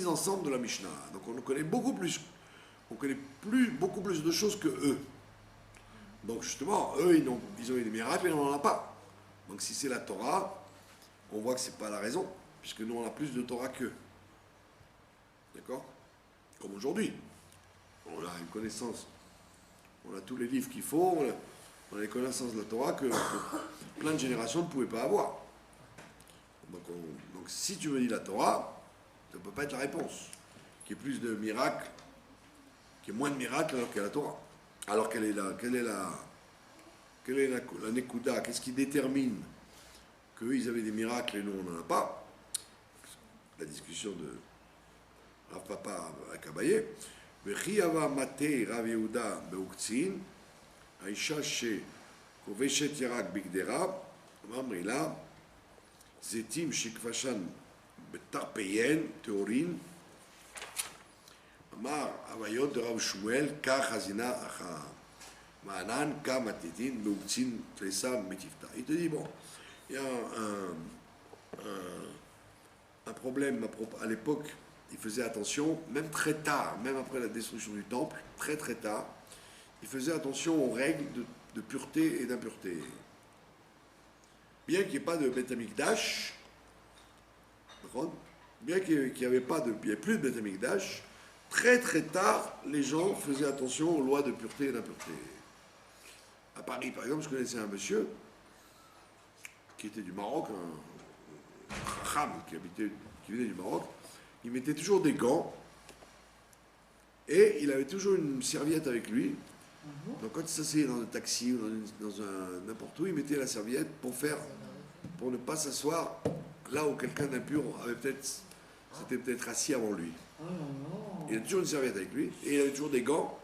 ensembles de la Mishnah. Donc, on connaît beaucoup plus. On connaît beaucoup plus de choses que eux. Donc, justement, eux, ils ont eu des miracles et nous, on n'en a pas. Donc, si c'est la Torah, on voit que c'est pas la raison, puisque nous, on a plus de Torah qu'eux. D'accord? Comme aujourd'hui. On a une connaissance. On a tous les livres qu'il faut. On a les connaissances de la Torah que plein de générations ne pouvaient pas avoir. Donc si tu me dis la Torah, ça ne peut pas être la réponse. Qu'il y ait plus de miracles, qu'il y ait moins de miracles alors qu'il y a la Torah. Alors quelle est la Nekuda? Qu'est-ce qui détermine qu'eux, ils avaient des miracles et nous, on n'en a pas? La discussion de Rav Papa avec Abaye. V'chiyava mate Rav Yehuda beuktzin, האישה שכובשת ירק בגדרה, אמרי לה, זיתים שכבשן בתרפיין, טהורין, אמר הוויות דרב שמואל, כך חזינה אחר מענן, כמה תיתין, מאוקצין תריסה מטיפתה. Il te dit, bon, il y a un problème à l'époque, il faisait attention, même très tard, même après la destruction du temple, très très tard, il faisait attention aux règles de pureté et d'impureté. Bien qu'il n'y ait pas de Beth Amikdash, bien qu'il n'y avait plus de Beth Amikdash, très très tard, les gens faisaient attention aux lois de pureté et d'impureté. À Paris, par exemple, je connaissais un monsieur qui était du Maroc, un Chacham qui venait du Maroc. Il mettait toujours des gants et il avait toujours une serviette avec lui. Donc quand il s'asseyait dans un taxi ou dans n'importe où, il mettait la serviette pour ne pas s'asseoir là où quelqu'un d'impur s'était peut-être assis avant lui. Il avait toujours une serviette avec lui et il avait toujours des gants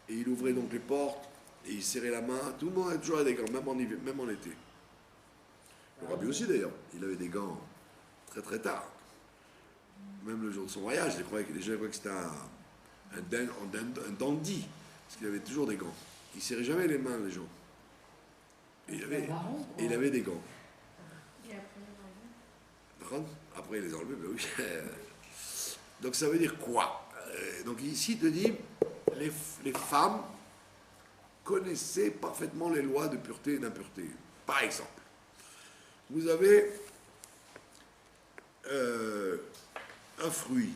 et il ouvrait donc les portes et il serrait la main. Tout le monde avait toujours des gants, même en hiver, même en été. Le Rabbi aussi d'ailleurs, il avait des gants très très tard. Même le jour de son voyage, les gens croyaient que c'était un dandy. Parce qu'il avait toujours des gants. Il ne serrait jamais les mains, les gens. Et il avait des gants. Et après, Après, il les a enlevés, ben oui. Donc ça veut dire quoi? Donc ici, il te dit, les femmes connaissaient parfaitement les lois de pureté et d'impureté. Par exemple, vous avez un fruit.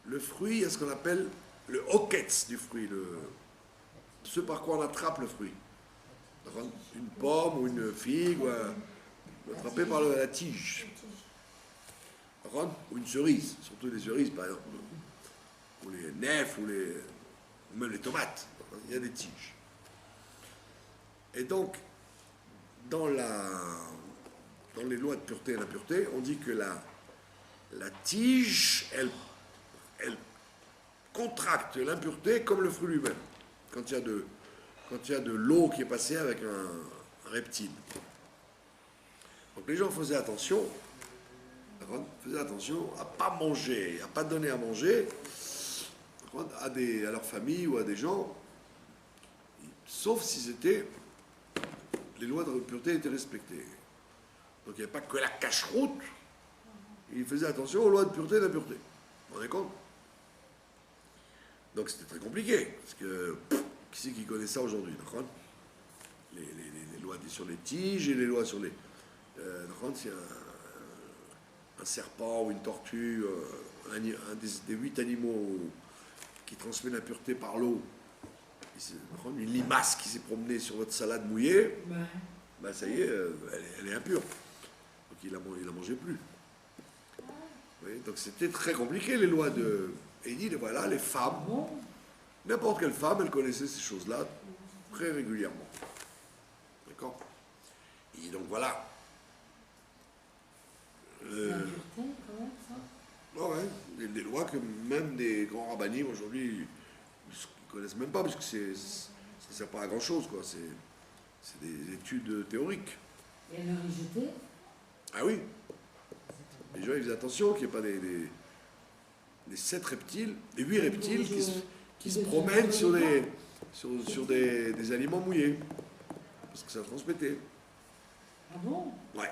Le fruit, il y a ce qu'on appelle le hoketz du fruit, ce par quoi on attrape le fruit. Une pomme ou une figue, attrapé par la tige. Ou une cerise, surtout les cerises par exemple, ou les nefs, ou même les tomates. Il y a des tiges. Et donc, dans les lois de pureté et d'impureté, on dit que la tige, elle contracte l'impureté comme le fruit lui-même, quand il y a de l'eau qui est passée avec un reptile. Donc les gens faisaient attention à ne pas manger, à ne pas donner à manger à leur famille ou à des gens, sauf si les lois de pureté étaient respectées. Donc il n'y avait pas que la cache-route, ils faisaient attention aux lois de pureté et d'impureté. Vous vous rendez compte? Donc c'était très compliqué, parce que qui c'est qui connaît ça aujourd'hui? Les lois sur les tiges et les lois sur les... c'est un serpent ou une tortue, un des 8 animaux qui transmet l'impureté par l'eau, une limace qui s'est promenée sur votre salade mouillée, ben ça y est, elle est impure. Donc il la mangeait plus. Oui, donc c'était très compliqué les lois de... Et il dit, voilà, les femmes, n'importe quelle femme, elle connaissait ces choses-là très régulièrement. D'accord? Il dit donc voilà. Ouais, des lois que même des grands rabbinim aujourd'hui connaissent même pas, parce que ça ne sert pas à grand-chose, quoi. C'est des études théoriques. Et le rejeter? Ah oui. Les gens, ils faisaient attention qu'il n'y ait pas des 7 reptiles, des 8 reptiles qui se promènent sur des aliments mouillés. Parce que ça transmettait. Ah bon? Ouais.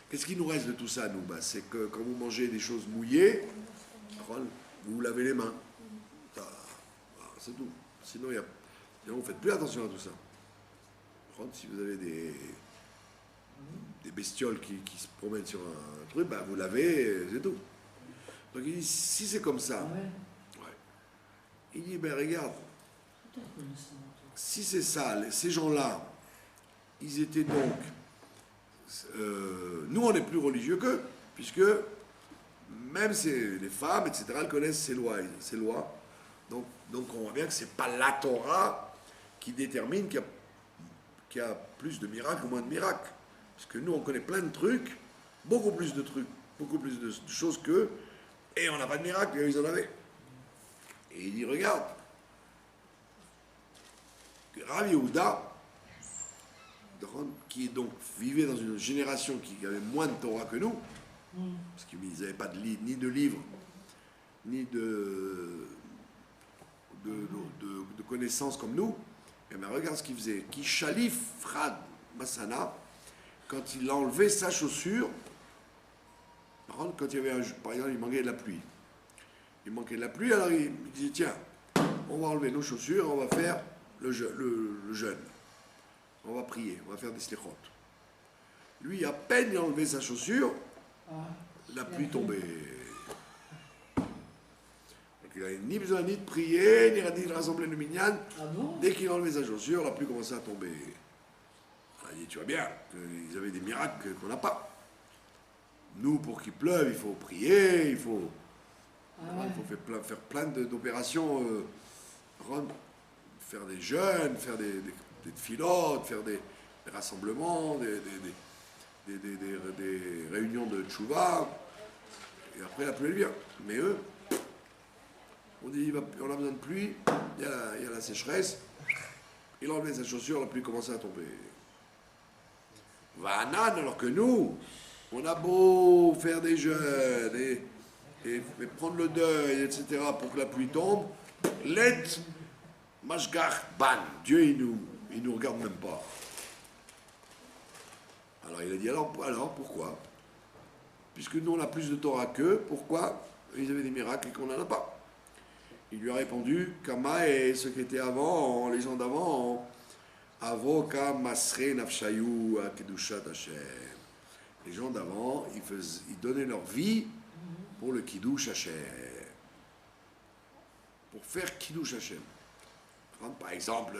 Qu'est-ce qui nous reste de tout ça, nous? C'est que quand vous mangez des choses mouillées, vous vous lavez les mains. Voilà, c'est tout. Sinon, vous ne faites plus attention à tout ça. Si vous avez des bestioles qui se promènent sur un truc, vous lavez, c'est tout. Donc il dit, si c'est comme ça, Ah ouais. ouais. Il dit, regarde, Putain, connaissant, toi. si c'est ça, ces gens-là, ils étaient donc... nous, on est plus religieux qu'eux, puisque même les femmes, etc., elles connaissent ces lois. Donc on voit bien que ce n'est pas la Torah qui détermine qu'il y a plus de miracles ou moins de miracles. Parce que nous, on connaît plein de trucs, beaucoup plus de choses qu'eux, et on n'a pas de miracles, et eux, ils en avaient. Et il dit, regarde, Rav Yehuda, qui donc vivait dans une génération qui avait moins de Torah que nous, parce qu'ils n'avaient pas ni de livres, ni de connaissances comme nous, et bien regarde ce qu'il faisait. Qui Shalif Frad Masana, quand il enlevait sa chaussure, par contre, quand il y avait par exemple, il manquait de la pluie. Il manquait de la pluie, alors il disait, tiens, on va enlever nos chaussures, on va faire le jeûne. On va prier, on va faire des slichot. Lui, à peine il enlevait sa chaussure, la pluie tombait. Donc il n'avait ni besoin ni de prier, ni de rassembler le minyan. Ah bon? Dès qu'il enlevait sa chaussure, la pluie commençait à tomber. On a dit, tu vois bien, qu'ils avaient des miracles qu'on n'a pas. Nous, pour qu'il pleuve, il faut prier, il faut faire plein d'opérations, faire des jeûnes, faire des filotes, faire des rassemblements, des réunions de tchouva, et après la pluie elle vient. Mais eux, on dit on a besoin de pluie, il y a la sécheresse, il enlevait sa chaussure, la pluie commençait à tomber. Vanan, alors que nous, on a beau faire des jeûnes et prendre le deuil, etc., pour que la pluie tombe, let mashgar ban, Dieu il nous regarde même pas. Alors il a dit, alors pourquoi? Puisque nous on a plus de Torah qu'eux, pourquoi ils avaient des miracles et qu'on n'en a pas? Il lui a répondu, Kama et ce qui était avant, les gens d'avant, Avoka Masre Nafshayu Akedushat Hashem. Les gens d'avant, ils donnaient leur vie pour le Kiddush Hashem. Pour faire Kiddush Hashem. Par exemple,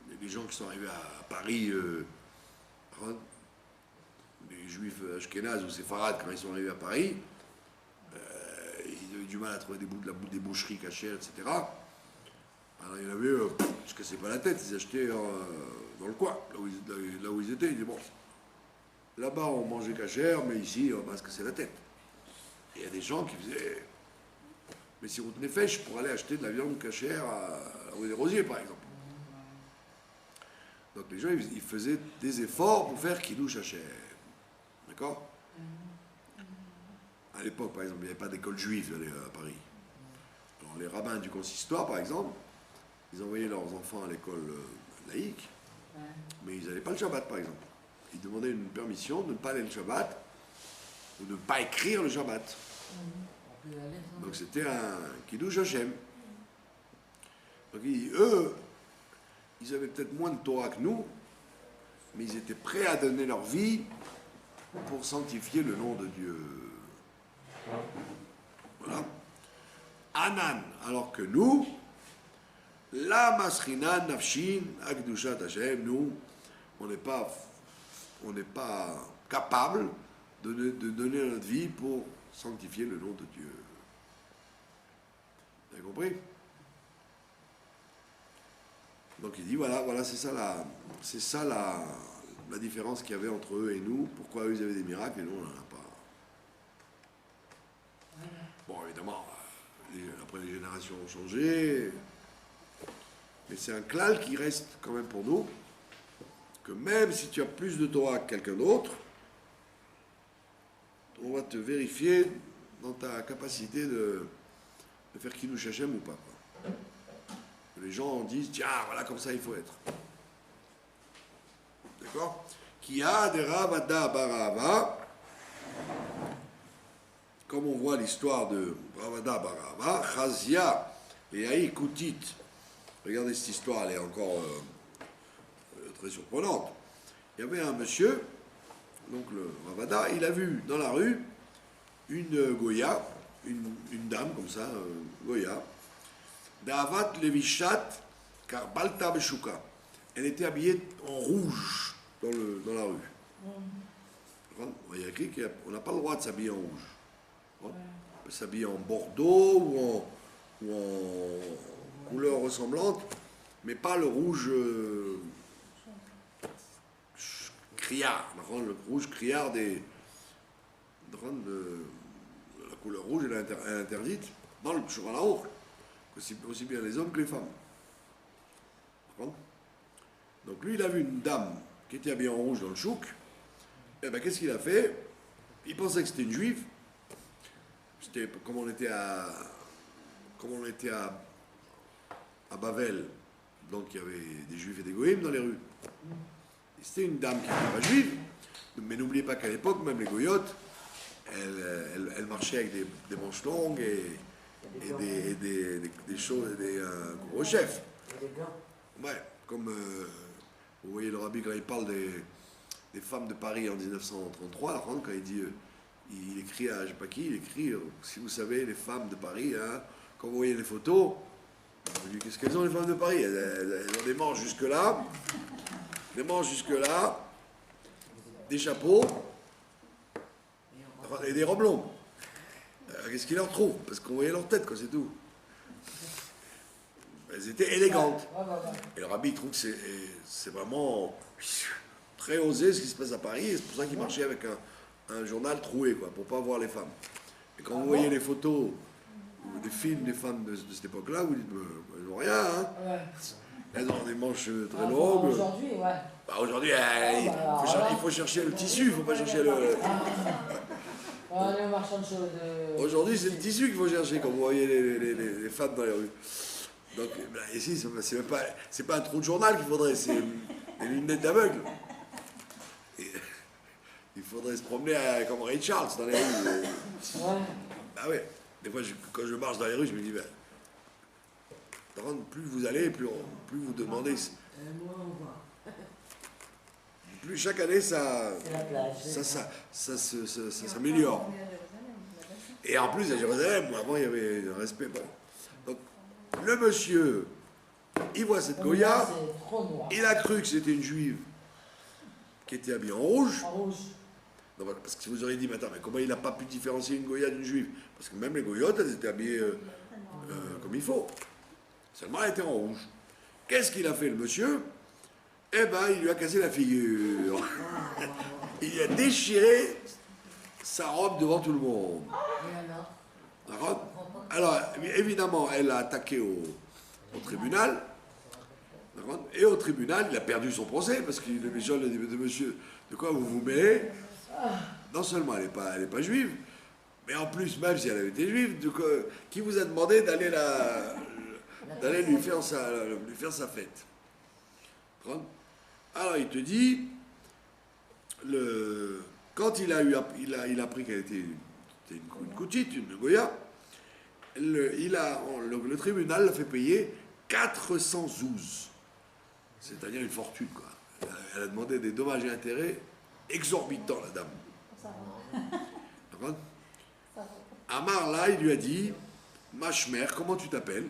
il y a des gens qui sont arrivés à Paris, les juifs ashkénazes ou séfarades, quand ils sont arrivés à Paris, ils avaient du mal à trouver des boucheries cachères, etc. Alors il y en avait, ils se cassaient pas la tête, ils achetaient dans le coin, là où ils étaient. Ils disaient, bon, là-bas on mangeait cachère, mais ici on va se casser la tête. Et il y a des gens qui faisaient, mais si route nefesh pour aller acheter de la viande cachère à rue des Rosiers, par exemple. Donc les gens, ils faisaient des efforts pour faire Kiddush Hashem. D'accord? À l'époque, par exemple, il n'y avait pas d'école juive à Paris. Alors, les rabbins du consistoire, par exemple, ils envoyaient leurs enfants à l'école laïque, mais ils n'allaient pas le Shabbat, par exemple. Ils demandaient une permission de ne pas aller le Shabbat ou de ne pas écrire le Shabbat. Donc c'était un Kiddush Hashem. Donc eux, ils avaient peut-être moins de Torah que nous, mais ils étaient prêts à donner leur vie pour sanctifier le nom de Dieu. Voilà. Anan, alors que nous, la masrinan nafshin akdushat Hashem, nous, on n'est pas capable de donner notre vie pour sanctifier le nom de Dieu. Vous avez compris? Donc il dit voilà, c'est ça la différence qu'il y avait entre eux et nous. Pourquoi eux ils avaient des miracles et nous on n'en a pas. Bon, évidemment, après les générations ont changé, Mais c'est un klal qui reste quand même pour nous, que même si tu as plus de Torah que quelqu'un d'autre, on va te vérifier dans ta capacité de faire Kiddush Hashem ou pas. Quoi. Les gens disent, tiens, voilà, comme ça il faut être. D'accord? Qui a des Ravada Barava, comme on voit l'histoire de Ravada Barava, Chazia et Aïe Koutit. Regardez cette histoire, elle est encore très surprenante. Il y avait un monsieur, donc le Ravada, il a vu dans la rue une Goya, une dame comme ça, Goya, Davat Levishat Karbalta Beshuka. Elle était habillée en rouge dans la rue. Il y a écrit qu'on n'a pas le droit de s'habiller en rouge. On peut s'habiller en bordeaux ou en couleur ressemblante, mais pas le rouge criard. Le rouge criard la couleur rouge, elle est interdite dans le Shulchan Aruch, aussi bien les hommes que les femmes. Donc lui, il a vu une dame qui était habillée en rouge dans le chouk. Et bien, qu'est-ce qu'il a fait? Il pensait que c'était une juive. C'était comme on était à Bavel. Donc il y avait des juifs et des goïms dans les rues. Et c'était une dame qui n'était pas juive. Mais n'oubliez pas qu'à l'époque, même les goyotes, elles marchaient avec des manches longues et des choses, des gros chefs. Ouais, comme vous voyez le rabbi quand il parle des femmes de Paris en 1933, là, quand il dit, il écrit à je sais pas qui, il écrit, si vous savez, les femmes de Paris, hein, quand vous voyez les photos, vous dites, qu'est-ce qu'elles ont les femmes de Paris? Elles ont des manches jusque-là, des chapeaux et des robes longues. Qu'est-ce qu'ils leur trouvent? Parce qu'on voyait leur tête, quoi, c'est tout. Elles étaient élégantes. Et le rabbi trouve que c'est vraiment très osé ce qui se passe à Paris. Et c'est pour ça qu'il marchait avec un journal troué, quoi, pour pas voir les femmes. Et quand vous voyez les photos ou des films des femmes de cette époque-là, vous dites, elles n'ont rien, hein. Elles ont des manches très longues. Aujourd'hui, ouais. Bah, aujourd'hui, il faut chercher le tissu, il ne faut pas chercher le... On est au marchand de choses. Aujourd'hui, c'est le tissu qu'il faut chercher, quand vous voyez les femmes dans les rues. Donc, ici, c'est pas un trou de journal qu'il faudrait, c'est des lunettes d'aveugle. Il faudrait se promener comme Ray Charles dans les rues. Ah ouais. Des fois, quand je marche dans les rues, je me dis, plus vous allez, plus vous demandez. Plus chaque année, ça s'améliore. Et en plus, à Jérusalem, avant, il y avait un respect. Bon. Donc, le monsieur, il voit cette Goya, il a cru que c'était une juive qui était habillée en rouge. Non, parce que si vous auriez dit, mais attends, mais comment il n'a pas pu différencier une Goya d'une juive? Parce que même les Goyotes, elles étaient habillées comme il faut. Seulement, elle était en rouge. Qu'est-ce qu'il a fait, le monsieur? Eh ben, il lui a cassé la figure. Il lui a déchiré sa robe devant tout le monde. D'accord? Alors, évidemment, elle a attaqué au tribunal. D'accord? Et au tribunal, il a perdu son procès parce que le Michel lui a dit, monsieur, de quoi vous vous mêlez? Non seulement elle n'est pas juive, mais en plus, même si elle avait été juive, qui vous a demandé d'aller lui faire sa fête? D'accord? Alors il te dit, quand il a appris qu'elle était une coutite, une Goya, le tribunal l'a fait payer 400 zouz, c'est-à-dire une fortune, quoi. Elle a demandé des dommages et intérêts exorbitants, la dame. D'accord? Amar, là, il lui a dit, Machmer, comment tu t'appelles?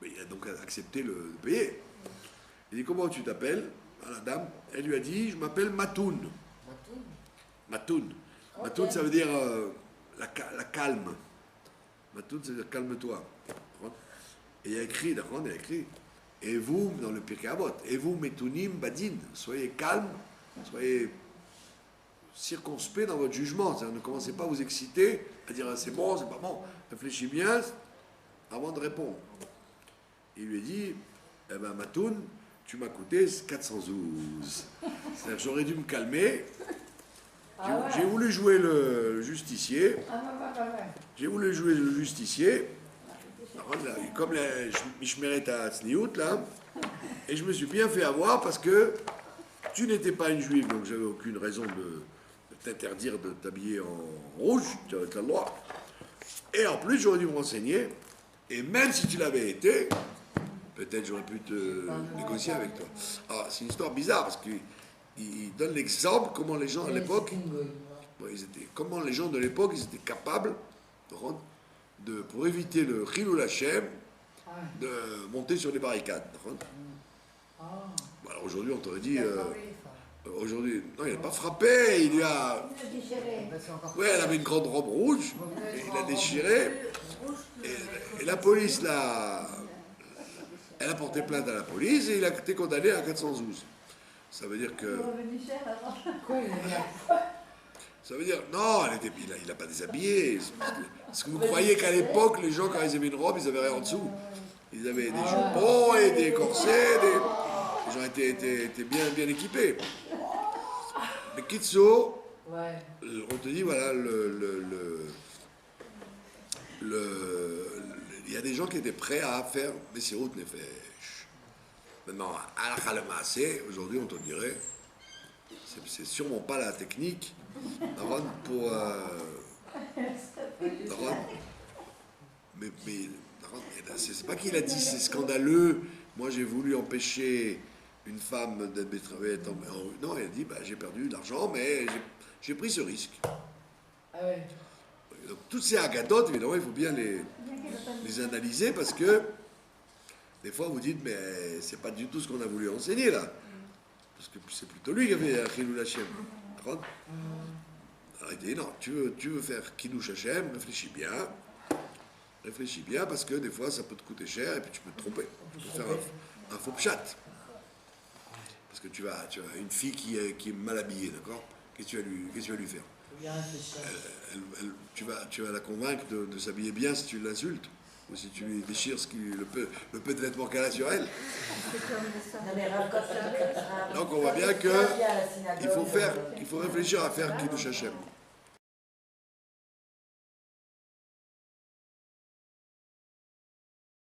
Mais il a donc accepté de payer. Il dit, comment tu t'appelles? La dame, elle lui a dit, je m'appelle Matoun. Matoun. Matoun, ça veut dire la calme. Matoun, ça veut dire calme-toi. Et il y a écrit, d'accord, il y a écrit, et vous, dans le Pirkei Avot, et vous, Metounim Badin, soyez calme, soyez circonspect dans votre jugement. C'est-à-dire, ne commencez pas à vous exciter, à dire c'est bon, c'est pas bon. Réfléchis bien avant de répondre. Il lui a dit, eh ben Matoun, tu m'as coûté 412. C'est-à-dire que j'aurais dû me calmer. J'ai voulu jouer le justicier. J'ai voulu jouer le justicier. Comme je mérite à Tzniout, là. Et je me suis bien fait avoir parce que tu n'étais pas une juive, donc j'avais aucune raison de t'interdire de t'habiller en rouge, tu avais le droit. Et en plus, j'aurais dû me renseigner. Et même si tu l'avais été, peut-être j'aurais pu te négocier avec toi. Alors, c'est une histoire bizarre parce qu'il donne l'exemple comment les gens à l'époque, comment les gens de l'époque, ils étaient capables pour éviter le Chilul Hashem, de monter sur les barricades. Alors aujourd'hui, on t'aurait dit. Aujourd'hui, non, il n'a pas frappé, il a. Oui, elle avait une grande robe rouge, et il a déchiré. Et la police l'a. Elle a porté plainte à la police et il a été condamné à 412. Ça veut dire que. Ça veut dire. Non, il n'a pas déshabillé. Parce que vous croyez qu'à l'époque, les gens, quand ils avaient une robe, ils n'avaient rien en dessous. Ils avaient des jupons et des corsets, les gens étaient bien équipés. Mais Kitso, on te dit, voilà, il y a des gens qui étaient prêts à faire Messirut Nefesh. Maintenant, à la Khalamassé, aujourd'hui, on te dirait, c'est sûrement pas la technique pour. Mais c'est pas qu'il a dit c'est scandaleux. Moi, j'ai voulu empêcher une femme d'être travaillée. Non, elle a dit j'ai perdu de l'argent, mais j'ai pris ce risque. Donc, toutes ces agadotes, évidemment, il faut bien les analyser parce que des fois vous dites mais c'est pas du tout ce qu'on a voulu enseigner là. Parce que c'est plutôt lui qui a fait Chilul Hashem. Alors il dit non, tu veux faire Kiddush Hashem, réfléchis bien parce que des fois ça peut te coûter cher et puis tu peux te tromper. Tu peux faire un faux pchat. Parce que tu as une fille qui est mal habillée, d'accord? Qu'est-ce que tu vas lui faire? Tu vas la convaincre de s'habiller bien si tu l'insultes ou si tu lui déchires le peu de vêtements qu'elle a sur elle. Donc on voit bien que il faut réfléchir à faire Kiddush Hashem.